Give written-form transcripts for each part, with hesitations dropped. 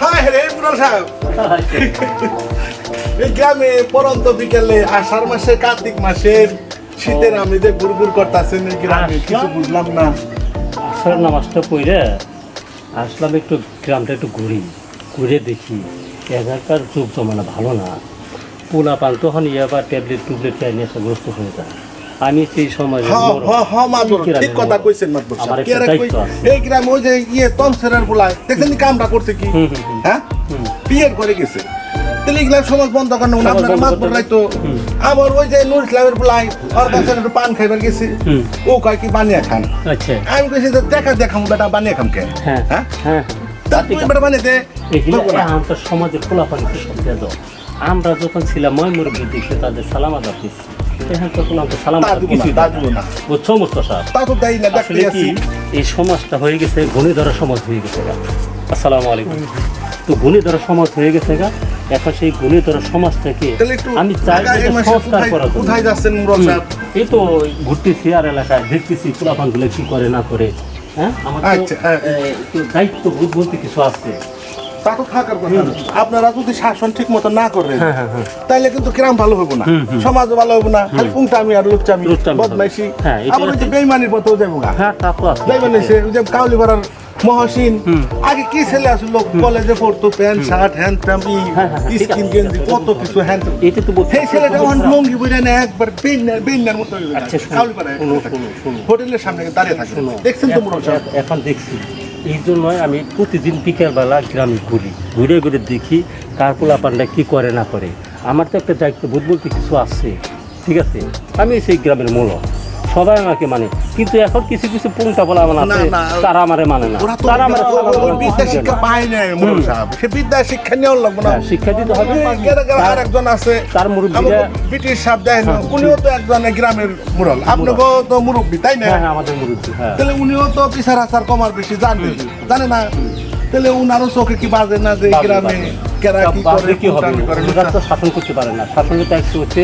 High রে mural সাহেব এই গ্রামে পরন্ত বিকেলে আষাঢ় মাসে কার্তিক মাসের শীতের আমি যে গুড়গুড় করতেছেন এই গ্রামে কিছু বুঝলাম না। আসর নামাজটা পড়ে আসলাম একটু গ্রামটা একটু ঘুরে দেখি। এখানকার যুগ জমানা ভালো না, পোলা পান তখন আবার ট্যাবলেট টুবলেট খাই নিয়ে গ্রস্ত হয়ে যায়। আমি সেই সময় ঠিক কথা কইছেন মাতবর সাহেব। এই গ্রামে ওই যে তমসেরার বুলায় দেখছেন কামটা করছে কি, হ্যাঁ বিয়ের করে গেছে। তাহলে এগুলা সমাজ বন্ধ করেন আপনারা মাতবর রাইতো। আবার ওই যে নুর ইসলামের বুলায় ওর কাছে একটু পান খাইবার গেছি, ও কয় কি বানিয়ে খান। আচ্ছা আমি কইছি যে দেখা দেখাম বেটা বানিয়ে খাম কে, হ্যাঁ হ্যাঁ সমাজের পোলা পানি সব দিয়ে দাও। আমরা যখন ছিলাম ময়মুর দিকে তাদের সালাম আদাব দিচ্ছি, এখন তো আমাকে সালাম বুঝছো মুস্তাফা। এই সমাজটা হয়ে গেছে ঘনি ধরা সমাজ হয়ে গেছে। আসসালামু আলাইকুম। তো ঘনি ধরা সমাজ হয়ে গেছে গা। এখন সেই ঘনি ধরা সমাজটাকে আমি চাই সংস্কার করা। কোথায় যাচ্ছেন মুরল সাহেব? এই তো ঘুরতেছি আর এলাকায় দেখতেছি পোলাপান গুলো কি করে না করে। হ্যাঁ আমার দায়িত্ব বলতে কিছু আছে। তা তো থাকার কথা। আপনারা যদি শাসন ঠিক মতো না করেন তাহলে কিন্তু গ্রাম ভালো হবো না, সমাজ ভালো হবো না। খালি পুংটামি আর লুচ্চামি বদমাইশি, আবার ওই যে বেইমানির পথেও যাবো না। বেইমানি সে ওই যে কাউলি পাড়ার মহসিন আগে কি ছেলে আসলো কলেজে পড়তো, pant shirt hand pant skin গেঞ্জি কত কিছু হ্যান্ড। সেই ছেলেটা লঙ্গি বইরা না একবার বেইনার মতো কাউলি পাড়ায় হোটেলের সামনে দাঁড়িয়ে থাকে। দেখছেন তো মুরল সাহেব? এখন দেখছি। এই জন্যই আমি প্রতিদিন বিকেলবেলা গ্রামে ঘুরে দেখি কার পোলাপানটা কী করে না করে। আমার তো একটা দায়িত্ব বোধ বলতে কিছু আছে, ঠিক আছে? আমি সেই গ্রামের মূল, সবাই আমাকে মানে। কিন্তু এখন কিছু কিছু পুংটা বলা আমার আছে, তারা আমারে মানে না। তারা আমার বিদ্যা শিক্ষা পায় না মুরল সাহেব, সে বিদ্যা শিক্ষা নেওয়ার লাগবে না, শিক্ষা দিতে হবে। আর একজন আছে তার মুরব্বীরা ব্রিটিশ সাহেব দেন, উনিও তো একজন গ্রামের মুরল, আপনাকেও তো মুরব্বী তাই না? হ্যাঁ আমাদের মুরব্বী। তাহলে উনিও তো বিচার আচার কমার বেশি জানে না। তাহলে উনারও চোখে কি বাজে না যে গ্রামে কেরা কি করে কি হবে? তো শাসন করতে পারে না, শাসনের দায়িত্ব হচ্ছে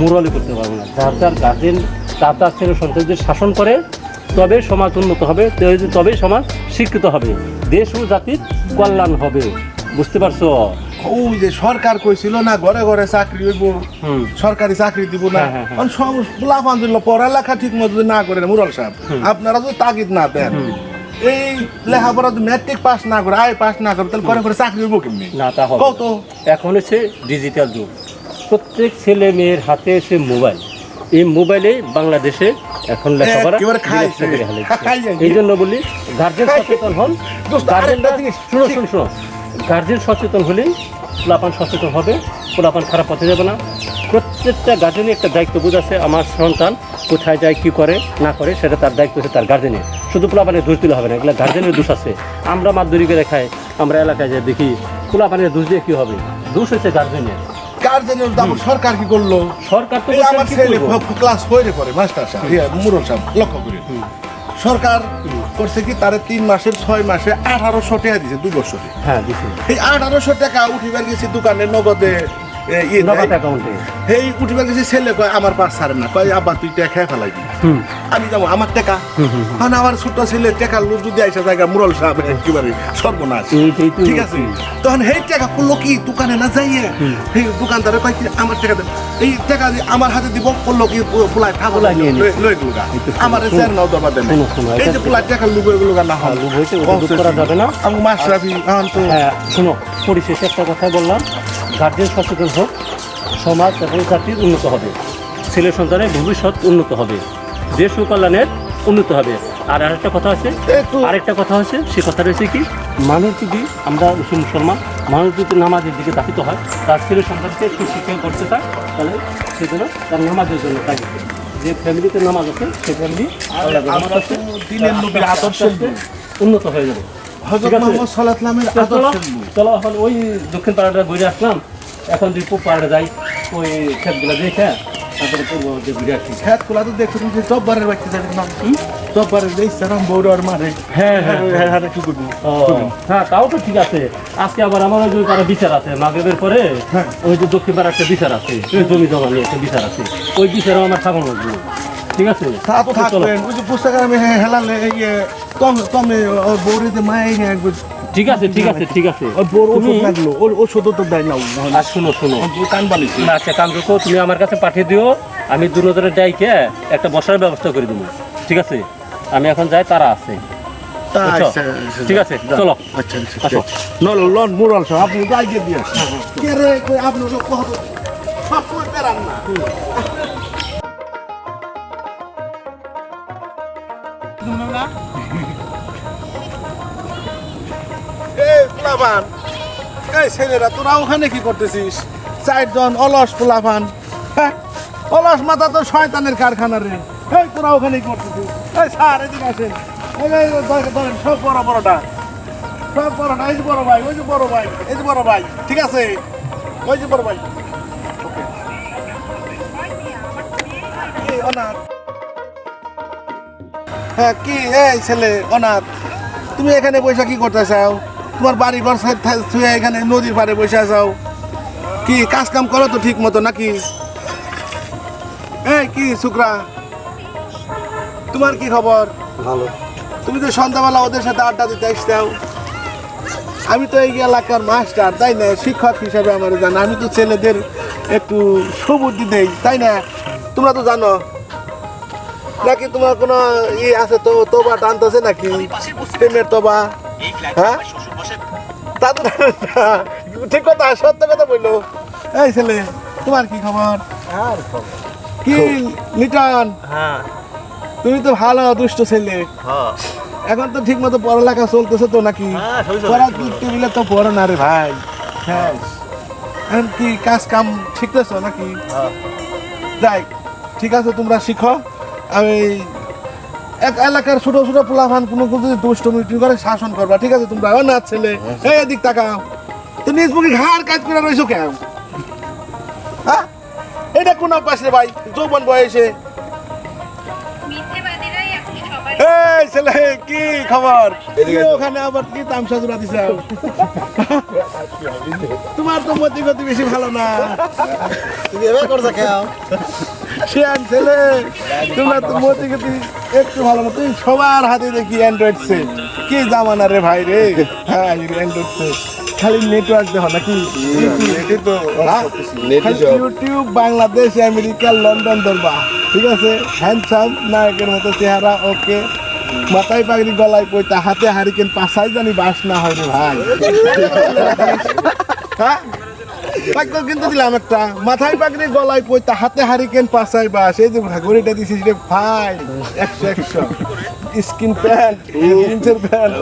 মুরলি করতে পারবে না। যার যার গার্জেন তার ছেলে সন্তানদের শাসন করে তবে সমাজ উন্নত হবে, তবে সমাজ শিক্ষিত হবে, দেশ ও জাতির কল্যাণ হবে। বুঝতে পারছো? ওই যে সরকার কইছিল না ঘরে ঘরে চাকরি হইব, সরকারি চাকরি দিব না। পড়ালেখা ঠিক মতো না করে মুরল সাহেব, আপনারা যদি তাগিদ না দেন, এই লেখাপড়া ম্যাট্রিক পাস না করে আই পাস না করে তাহলে ঘরে ঘরে চাকরি হইব কেমনি? না তা হবে। কত এখন হচ্ছে ডিজিটাল যুগ, প্রত্যেক ছেলে মেয়ের হাতে এসে মোবাইল। এই মোবাইলে বাংলাদেশে এখন লেখাপড়া। এই জন্য বলি গার্জেন সচেতন হন। শুনো গার্জেন সচেতন হলেই পোলাপান সচেতন হবে, পোলাপান খারাপ পথে যাবে না। প্রত্যেকটা গার্জেনের একটা দায়িত্ববোধ আছে। আমার সন্তান কোথায় যায় কী করে না করে সেটা তার দায়িত্ব হচ্ছে তার গার্জেনের। শুধু পোলাপানের দোষ দিলে হবে না, এগুলো গার্জেনের দোষ আছে। আমরা মাধ্যমিক দেখাই, আমরা এলাকায় যাই দেখি, পোলাপানের দোষ দিয়ে কী হবে? দোষ হচ্ছে গার্জেনের। গার্জেনের দাম সরকার কি করলো? সরকার তো আমার ছেলে ক্লাস 4 পড়ে মাস্টার সাহেব মুরল সাহেব লক্ষ্য করে সরকার করছে কি তারে 3 মাসের 6 মাসে 1800 টাকা দিয়েছে 2 বছরে। হ্যাঁ দিছে। এই 1800 টাকা উঠিবার গেছি দোকানে নগদে নগদ অ্যাকাউন্টে। এই উঠিবার গেছি ছেলে কয় আমার পাস ছাড়ে না, কয় আব্বা তুই টাকা খেয়ে ফেলাইবি। আমি যাবো আমার টাকা, কারণ আমার ছোট ছেলে টাকার লোক যদি আইসা জায়গা মুরল সাহেব একেবারে সর্বনাশ। ঠিক আছে, তখন এই টাকা করলো কি দোকানে না যাইয়ে এই দোকানদারে কয় কি আমার টাকা দেন, এই টাকা আমার হাতে দিব, করলো কি পোলায় ঠাকুর লই গুলো আমার চেয়ার নাও দরবার দেন। এই যে পোলায় টাকার লোক এগুলো না হয় করা যাবে না। আমি মাশরাফি তো শুনো, পরিশেষে একটা কথা বললাম, গার্জেন সচেতন হোক, সমাজ এবং জাতির উন্নত হবে, ছেলে সন্তানের ভবিষ্যৎ উন্নত হবে, দেশ ও কল্যাণের উন্নত হবে। আর আরেকটা কথা আছে, সে কথা রয়েছে কি, মানুষ যদি আমরা মুসলমান মানুষ যদি নামাজের দিকে দাপিত হয়, তার ছেলে সন্তানকে সুশিক্ষা করতে চায়, তাহলে সেজন্য তার নামাজের জন্য তাকে যে ফ্যামিলিতে নামাজ আছে সে ফ্যামিলি উন্নত হয়ে যাবে। চলো এখন ওই দক্ষিণ পাড়াটা ঘুরে আসলাম, এখন যদি পূব পাড়াটা যাই ওই ক্ষেতগুলো দেখে তারপরে পূর্ব যে ঘুরে আসছি। ক্ষেতগুলা তো দেখছো যে জব্বারের বাচ্চা যাবে না, জব্বারের ইচ্ছারাম বৌর আর মারে। হ্যাঁ তাও তো ঠিক আছে। আজকে আবার আমার ওই তারা বিচার আছে মাগরিবের পরে, ওই যে দক্ষিণ পাড়া একটা বিচার আছে, জমি জমা নিয়ে একটা বিচার আছে, ওই বিচারও আমার থাকুন লাগবে। ঠিক আছে, ওই যে পুস্তক আমি হেলালে তমে ওর বৌরে যে মায়ের একবার ঠিক আছে ঠিক আছে ঠিক আছে ওর বড় ওষুধ লাগলো ওর ওষুধ তো দেয় না আর শোনো শোনো কান বালিশ না আচ্ছা কাম রকো তুমি আমার কাছে পাঠিয়ে দিও আমি দুজনের ডাইকে একটা বসার ব্যবস্থা করে দেবো ঠিক আছে আমি এখন যাই তারা আছে ঠিক আছে চলো আচ্ছা আসো লন মুরাল সাহেব আপনি তো আগে দিয়ে কে রে কই আপনি লোক কত সব সময় পেরান না এই পোলাপান এই ছেলেরা তোরা ওখানে কি করতেছিস 4 জন অলস পোলাপান হ্যাঁ অলস মাথা তো শয়তানের কারখানা রে এই তোরা ওখানে কি করতেছিস এই স্যার এদিকে আসেন এই ধরেন সব বড়টা সব বড়টা এই যে বড় ভাই ওই যে বড় ভাই এই যে বড় ভাই ঠিক আছে ওই যে বড় ভাই এই অনাথ হ্যাঁ কি এই ছেলে অনাথ তুমি এখানে বসে কি করতে চাও তোমার বাড়ি ঘর ছুঁয়ে এখানে নদীর পাড়ে বসে যাও কি কাজ কাম করো তো ঠিক মতো নাকি এই কি শুক্রা তোমার কি খবর ভালো তুমি তো সন্ধ্যাবেলা ওদের সাথে আড্ডা দিতে আসতাও আমি তো এই এলাকার মাস্টার তাই না শিক্ষক হিসাবে আমার জানো আমি তো ছেলেদের একটু সুবুদ্ধি দেই তাই না তোমরা তো জানো নাকি তোমার কোনো আছে তো তোবা টানতেছে নাকি প্রেমের তোবা হ্যাঁ তা তো ঠিক কথা সত্য কথা বললো এই ছেলে তোমার কি খবর কি লিটন তুমি তো ভালো দুষ্ট ছেলে এখন তো ঠিক মতো পড়ালেখা চলতেছে তো নাকি পড়া টেবিলে তো পড়ো না রে ভাই হ্যাঁ এখন কি কাজ কাম শিখতেছো নাকি যাই ঠিক আছে তোমরা শিখো আমি এক এলাকার ছোট ছোট পোলাপান কোনো যদি দুষ্টমি করে শাসন করবা ঠিক আছে তোমরা না ছেলে এই এদিক তাকাও তো নিজ মুখে ঘাড় কাজ করে রয়েছো কেন হ্যাঁ এটা কোন অভ্যাস রে ভাই যৌবন বয়সে এই ছেলে কি খবর ওখানে আবার কি তামসা জোড়া দিছ তোমার তো মতি গতি বেশি ভালো না তুমি এবার করছো কেউ শিয়ান ছেলে তোমার তো মতি গতি একটু ভালো না তুই সবার হাতে দেখি অ্যান্ড্রয়েড সেট কি জামানা রে ভাই রে হ্যাঁ অ্যান্ড্রয়েড সেট খালি নেটওয়ার্ক দেখো নাকি ইউটিউব বাংলাদেশ আমেরিকা লন্ডন দরবা ঠিক আছে হ্যান্ডসাম নায়কের মতো চেহারা ওকে মাথায় পাগড়ি গলায় পয়তা হাতে হারিকেন পাশাই জানি বাস না হয় রে ভাই হ্যাঁ কিন্তু দিলাম একটা মাথায় পাগড়ি গলায় পয়তা হাতে হারিকেন পাশাই বাস এই যে ঘড়িটা দিছিস রে ভাই 100 স্কিন প্যান্ট জিন্সের প্যান্ট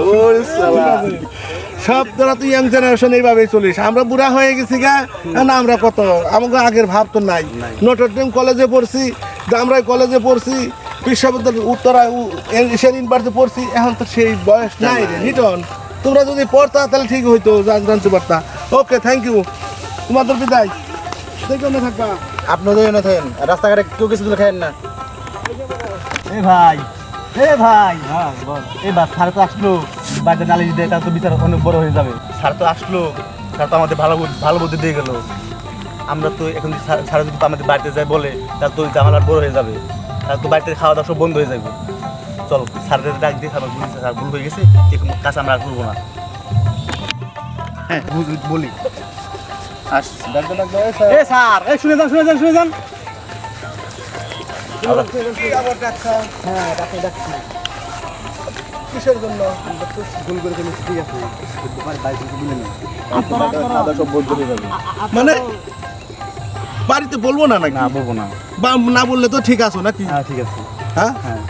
সব তোরা তুই ইয়াং জেনারেশন এইভাবেই চলিস আমরা বুড়া হয়ে গেছি গা না আমরা কত আমাকে আগের ভাব তো নাই নটর ডেম কলেজে পড়ছি দামরাই কলেজে পড়ছি বিশ্ববিদ্যালয় উত্তরা এশিয়ান ইউনিভার্সিটি পড়ছি এখন তো সেই বয়স নাই রে নিটন তোমরা যদি পড়তা তাহলে ঠিক হইতো জানতে পারতা ওকে থ্যাংক ইউ তোমাদের বিদায় দেখো না থাকবা আপনাদের না থাকেন রাস্তাঘাটে কেউ কিছু দিলে খায়েন না এ ভাই হ্যাঁ বল এই বাস স্যার তো আসলো বাড়িতে নালিশ দেয় তার তো বিচার অনেক বড় হয়ে যাবে স্যার তো আসলো স্যার তো আমাদের ভালো বুদ্ধি দিয়ে গেল আমরা তো এখন স্যার যদি আমাদের বাড়িতে যায় বলে তাহলে তো জামালার বড় হয়ে যাবে তাহলে তো বাড়িতে খাওয়া দাওয়া সব বন্ধ হয়ে যাবে চল স্যারদের ডাক দিয়ে স্যার বলছে স্যার ভুল হয়ে গেছে এরকম কাজ আমরা আর করবো না হ্যাঁ বলি স্যার এই শুনে যান কিসের জন্য ভুল করে ফেলেছি ঠিক আছে মানে বাড়িতে বলবো না নাকি না বলবো না বা না বললে তো ঠিক আছো নাকি হ্যাঁ ঠিক আছে হ্যাঁ হ্যাঁ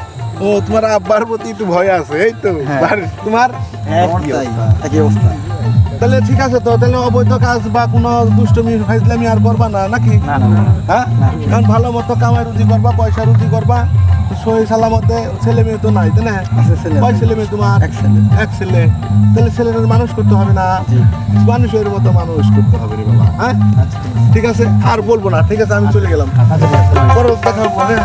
ও তোমার আব্বার প্রতি একটু ভয় আছে এই তো তোমার একই অবস্থা তাহলে ঠিক আছে তো তাহলে অবৈধ কাজ বা কোনো দুষ্টমি ফাইজলামি আর করবা না নাকি হ্যাঁ এখন ভালো মতো কামাই রুজি করবা পয়সা রুজি করবা সহি সালামতে ছেলে মেয়ে তো নাই তাই না কয় ছেলে মেয়ে তোমার এক ছেলে তাহলে ছেলেদের মানুষ করতে হবে না মানুষের মতো মানুষ করতে হবে রে বাবা হ্যাঁ ঠিক আছে আর বলবো না ঠিক আছে আমি চলে গেলাম পরে দেখা হবো হ্যাঁ